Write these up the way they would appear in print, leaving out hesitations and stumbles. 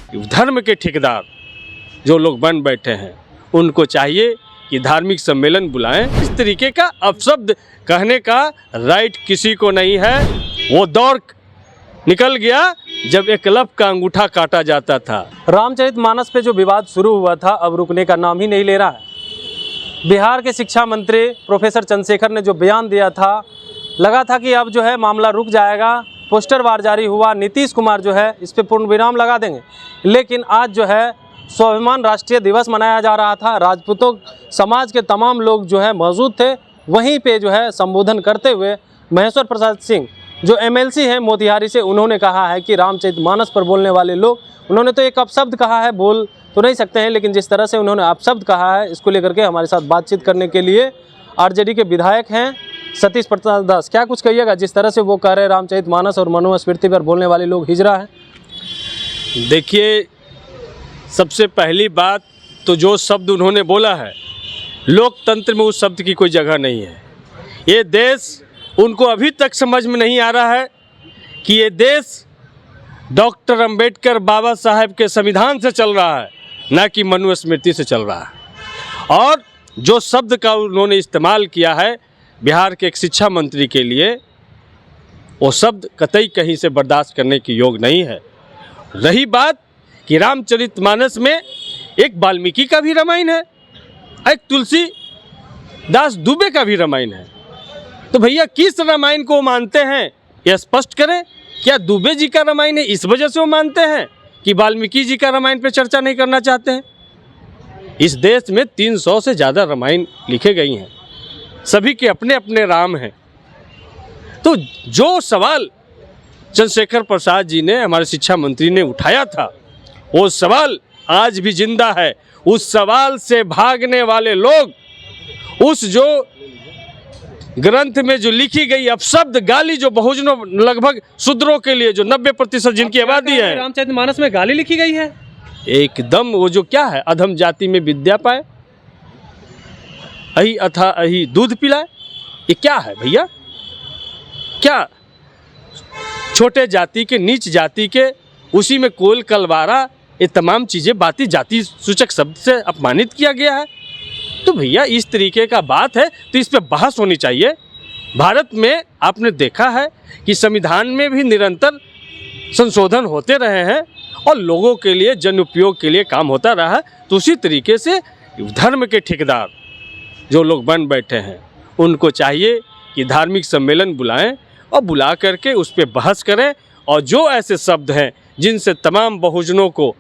धर्म के ठेकेदार जो लोग बन बैठे हैं उनको चाहिए कि धार्मिक सम्मेलन बुलाएं। इस तरीके का अपशब्द कहने का राइट किसी को नहीं है। वो दौर निकल गया जब एकलव्य का अंगूठा काटा जाता था। रामचरितमानस पे जो विवाद शुरू हुआ था अब रुकने का नाम ही नहीं ले रहा है। बिहार के शिक्षा मंत्री प्रोफेसर चंद्रशेखर ने जो बयान दिया था, लगा था कि अब जो है मामला रुक जाएगा, पोस्टर वार जारी हुआ, नीतीश कुमार जो है इस पे पूर्ण विराम लगा देंगे। लेकिन आज जो है स्वाभिमान राष्ट्रीय दिवस मनाया जा रहा था, राजपूतों समाज के तमाम लोग जो है मौजूद थे। वहीं पे जो है संबोधन करते हुए महेश्वर प्रसाद सिंह जो एमएलसी हैं मोतिहारी से, उन्होंने कहा है कि रामचरितमानस पर बोलने वाले लोग, उन्होंने तो एक अपशब्द कहा है, बोल तो नहीं सकते हैं, लेकिन जिस तरह से उन्होंने अपशब्द कहा है, इसको लेकर के हमारे साथ बातचीत करने के लिए आरजेडी के विधायक हैं सतीश प्रसाद दास। क्या कुछ कहिएगा जिस तरह से वो कह रहे हैं रामचरितमानस और मनुस्मृति पर बोलने वाले लोग हिजड़ा हैं? देखिए, सबसे पहली बात तो जो शब्द उन्होंने बोला है, लोकतंत्र में उस शब्द की कोई जगह नहीं है। ये देश उनको अभी तक समझ में नहीं आ रहा है कि ये देश डॉक्टर अंबेडकर बाबा साहेब के संविधान से चल रहा है, ना कि मनुस्मृति से चल रहा है। और जो शब्द का उन्होंने इस्तेमाल किया है बिहार के एक शिक्षा मंत्री के लिए, वो शब्द कतई कहीं से बर्दाश्त करने के योग नहीं है। रही बात कि रामचरितमानस में एक वाल्मीकि का भी रामायण है, एक तुलसीदास दुबे का भी रामायण है। तो भैया किस रामायण को मानते हैं यह स्पष्ट करें। क्या दुबे जी का रामायण है इस वजह से वो मानते हैं कि वाल्मीकि जी का रामायण पे चर्चा नहीं करना चाहते हैं? इस देश में 300 से ज़्यादा रामायण लिखे गई हैं, सभी के अपने अपने राम हैं। तो जो सवाल चंद्रशेखर प्रसाद जी ने, हमारे शिक्षा मंत्री ने उठाया था, वो सवाल आज भी जिंदा है। उस सवाल से भागने वाले लोग, उस जो ग्रंथ में जो लिखी गई अपशब्द गाली, जो बहुजनों लगभग शूद्रों के लिए जो 90% जिनकी आबादी है, रामचरितमानस में गाली लिखी गई है। एकदम वो जो क्या है, अधम जाति में विद्या पाए, अही अथा अही दूध पिलाए, ये क्या है भैया? क्या छोटे जाति के, नीच जाति के, उसी में कोल कलवारा, ये तमाम चीज़ें बातें जाति सूचक शब्द से अपमानित किया गया है। तो भैया इस तरीके का बात है तो इस पे बहस होनी चाहिए। भारत में आपने देखा है कि संविधान में भी निरंतर संशोधन होते रहे हैं और लोगों के लिए जन उपयोग के लिए काम होता रहा है। तो उसी तरीके से धर्म के ठेकेदार जो लोग बन बैठे हैं उनको चाहिए कि धार्मिक सम्मेलन बुलाएं और बुला करके उस पर बहस करें। और जो ऐसे शब्द हैं जिनसे तमाम बहुजनों को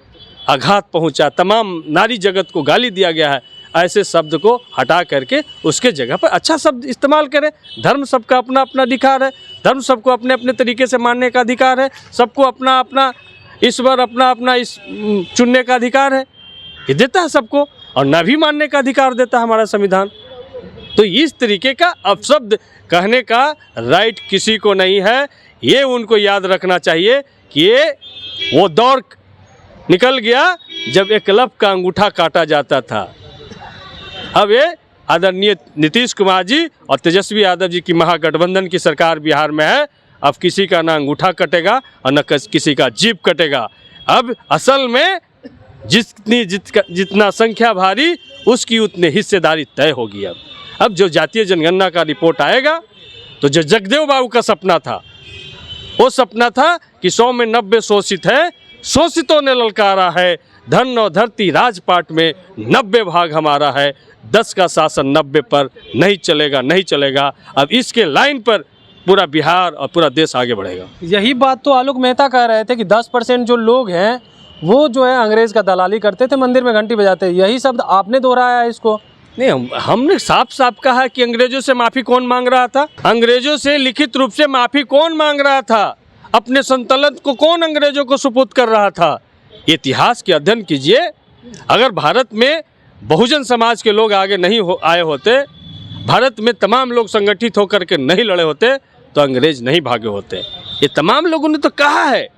आघात पहुंचा, तमाम नारी जगत को गाली दिया गया है, ऐसे शब्द को हटा करके उसके जगह पर अच्छा शब्द इस्तेमाल करें। धर्म सबका अपना अपना अधिकार है, धर्म सबको अपने अपने तरीके से मानने का अधिकार है, सबको अपना अपना ईश्वर, अपना अपना इस चुनने का अधिकार है, ये देता है सबको, और ना भी मानने का अधिकार देता है हमारा संविधान। तो इस तरीके का अपशब्द कहने का राइट किसी को नहीं है। ये उनको याद रखना चाहिए कि ये वो दौर निकल गया जब एकलव्य का अंगूठा काटा जाता था। अब ये आदरणीय नीतीश कुमार जी और तेजस्वी यादव जी की महागठबंधन की सरकार बिहार में है। अब किसी का ना अंगूठा कटेगा और न किसी का जीभ कटेगा। अब असल में जितना संख्या भारी, उसकी उतनी हिस्सेदारी तय होगी। अब जो जातीय जनगणना का रिपोर्ट आएगा, तो जो जगदेव बाबू का सपना था, वो सपना था कि 100 में 90 शोषित है, शोषितों ने ललकारा है, धन और धरती राजपाट में 90 भाग हमारा है, 10 का शासन 90 पर नहीं चलेगा, नहीं चलेगा। अब इसके लाइन पर पूरा बिहार और पूरा देश आगे बढ़ेगा। यही बात तो आलोक मेहता कह रहे थे कि 10% जो लोग हैं वो जो है अंग्रेज का दलाली करते थे, मंदिर में घंटी बजाते। यही शब्द आपने दोहराया है इसको। नहीं, हमने साफ साफ कहा कि अंग्रेजों से माफ़ी कौन मांग रहा था? अंग्रेजों से लिखित रूप से माफ़ी कौन मांग रहा था? अपने संतलत को कौन अंग्रेजों को सुपुर्द कर रहा था? इतिहास के अध्ययन कीजिए। अगर भारत में बहुजन समाज के लोग आगे नहीं आए होते, भारत में तमाम लोग संगठित होकर के नहीं लड़े होते, तो अंग्रेज नहीं भागे होते। ये तमाम लोगों ने तो कहा है।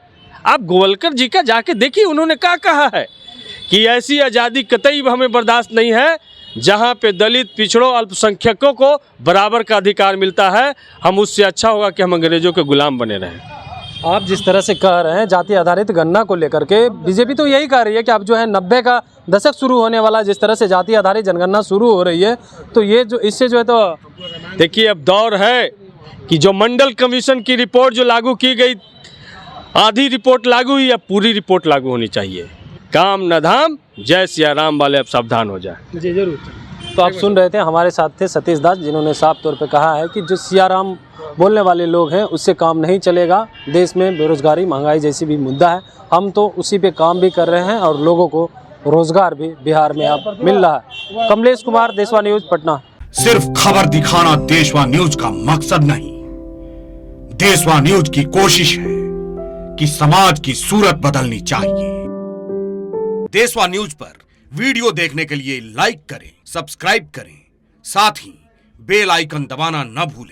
आप गोवलकर जी का जाके देखिए, उन्होंने क्या कहा है कि ऐसी आज़ादी कतई हमें बर्दाश्त नहीं है जहाँ पे दलित, पिछड़ों, अल्पसंख्यकों को बराबर का अधिकार मिलता है। हम उससे अच्छा होगा कि हम अंग्रेजों के गुलाम बने रहें। आप जिस तरह से कह रहे हैं जाति आधारित गणना को लेकर के, बीजेपी तो यही कह रही है कि अब जो है 90 का दशक शुरू होने वाला, जिस तरह से जाति आधारित जनगणना शुरू हो रही है, तो ये जो इससे जो है तो देखिए अब दौर है कि जो मंडल कमीशन की रिपोर्ट जो लागू की गई, आधी रिपोर्ट लागू हुई, अब पूरी रिपोर्ट लागू होनी चाहिए। काम न धाम, जय सिया राम वाले अब सावधान हो जाए। जी जरूर। तो आप सुन रहे थे, हमारे साथ थे सतीश दास, जिन्होंने साफ तौर पे कहा है कि जो सियाराम बोलने वाले लोग हैं उससे काम नहीं चलेगा। देश में बेरोजगारी, महंगाई जैसी भी मुद्दा है, हम तो उसी पे काम भी कर रहे हैं और लोगों को रोजगार भी बिहार में अब मिल रहा है। कमलेश कुमार, देशवा न्यूज, पटना। सिर्फ खबर दिखाना देशवा न्यूज का मकसद नहीं, देशवा न्यूज की कोशिश है कि समाज की सूरत बदलनी चाहिए। देशवा न्यूज पर वीडियो देखने के लिए लाइक करें, सब्सक्राइब करें, साथ ही बेल आइकन दबाना न भूलें।